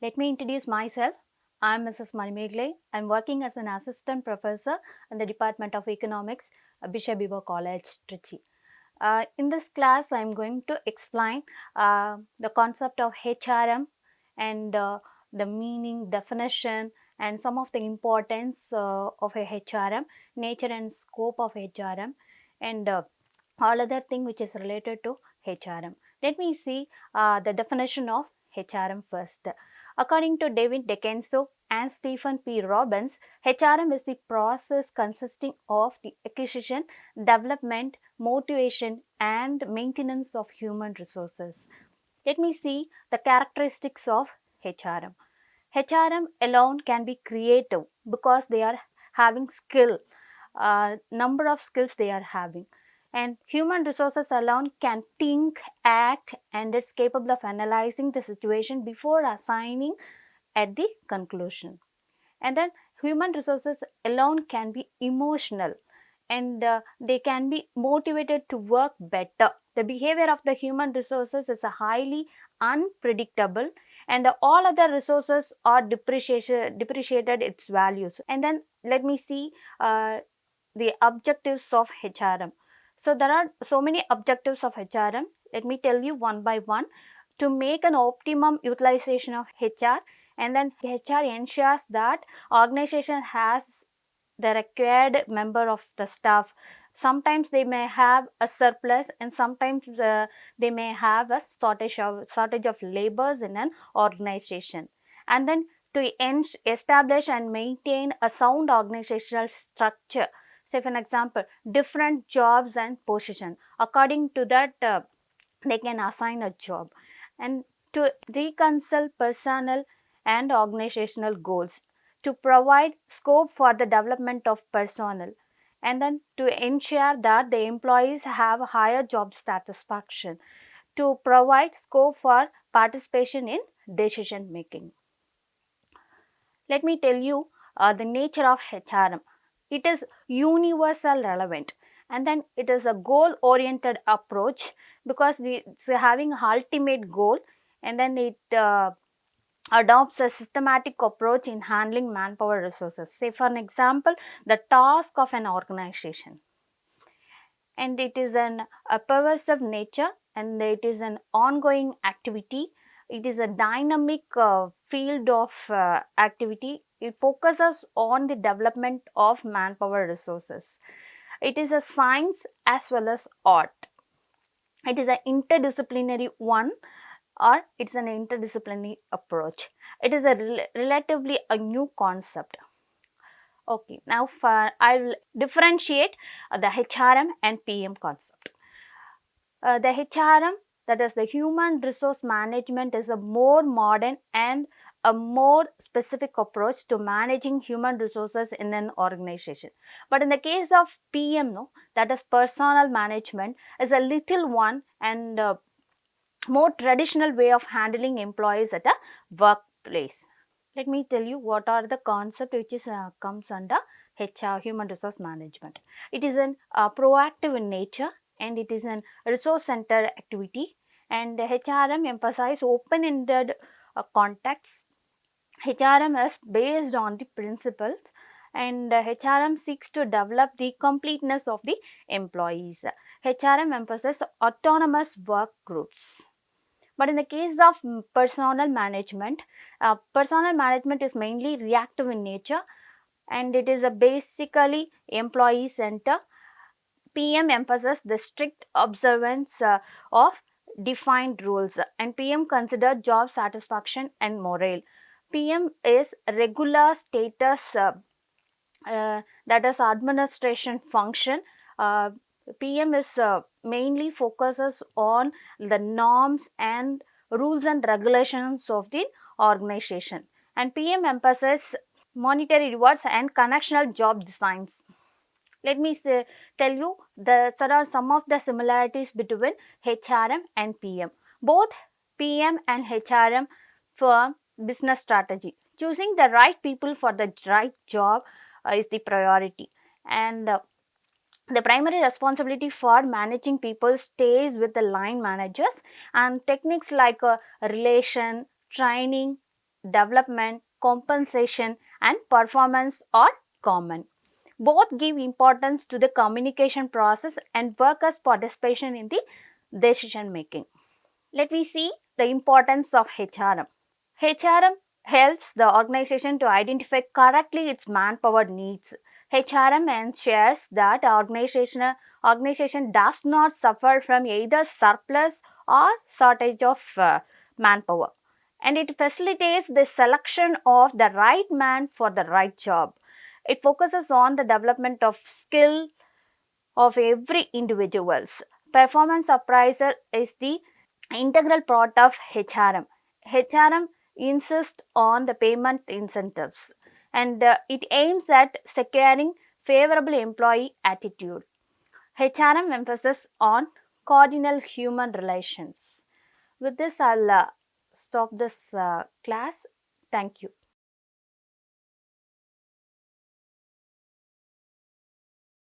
Let me introduce myself. I am Mrs. Manimegalai. I am working as an assistant professor in the Department of Economics, Bishop Heber College, Trichy. In this class, I am going to explain the concept of HRM and the meaning, definition, and some of the importance of a HRM, nature and scope of HRM, and all other thing which is related to HRM. Let me see the definition of HRM first. According to David Dekenso and Stephen P. Robbins, HRM is the process consisting of the acquisition, development, motivation, and maintenance of human resources. Let me see the characteristics of HRM. HRM alone can be creative because they are having skill, number of skills they are having. And human resources alone can think, act, and is capable of analyzing the situation before assigning at the conclusion. And then human resources alone can be emotional and they can be motivated to work better. The behavior of the human resources is a highly unpredictable and all other resources are depreciated its values. And then let me see the objectives of HRM. So there are so many objectives of HRM. Let me tell you one by one. To make an optimum utilization of HR, and then HR ensures that organization has the required member of the staff. Sometimes they may have a surplus and sometimes they may have a shortage of laborers in an organization. And then to establish and maintain a sound organizational structure. Say for an example, different jobs and position. According to that, they can assign a job. And to reconcile personal and organizational goals, to provide scope for the development of personnel, and then to ensure that the employees have higher job satisfaction, to provide scope for participation in decision making. Let me tell you the nature of HRM. It is universal relevant, and then it is a goal oriented approach because it's having an ultimate goal, and then it adopts a systematic approach in handling manpower resources. Say for an example, the task of an organization, and it is a pervasive nature and it is an ongoing activity. It is a dynamic field of activity. It focuses on the development of manpower resources. It is a science as well as art. It is an interdisciplinary one, or it's an interdisciplinary approach. It is a relatively a new concept. Okay, now I will differentiate the HRM and PM concept. The HRM, that is the human resource management, is a more modern and a more specific approach to managing human resources in an organization. But in the case of PM, no, that is personnel management, is a little one and more traditional way of handling employees at a workplace. Let me tell you what are the concept which is comes under HR, human resource management. It is an proactive in nature and it is an resource centered activity, and HRM emphasize open-ended contacts. HRM is based on the principles, and HRM seeks to develop the completeness of the employees. HRM emphasizes autonomous work groups. But in the case of personnel management is mainly reactive in nature and it is a basically employee center. PM emphasizes the strict observance of defined rules, and PM consider job satisfaction and morale. PM is regular status that is administration function. PM is mainly focuses on the norms and rules and regulations of the organization, and PM emphasizes monetary rewards and connectional job designs. Let me tell you there are some of the similarities between HRM and PM. Both PM and HRM for business strategy. Choosing the right people for the right job is the priority, and the primary responsibility for managing people stays with the line managers, and techniques like relation, training, development, compensation, and performance are common. Both give importance to the communication process and workers' participation in the decision making. Let me see the importance of HRM. HRM helps the organization to identify correctly its manpower needs. HRM ensures that organization does not suffer from either surplus or shortage of manpower, and it facilitates the selection of the right man for the right job. It focuses on the development of skill of every individuals. Performance appraisal is the integral part of HRM. HRM insists on the payment incentives, and it aims at securing favorable employee attitude. HRM emphasis on cardinal human relations. With this, I'll stop this class. Thank you.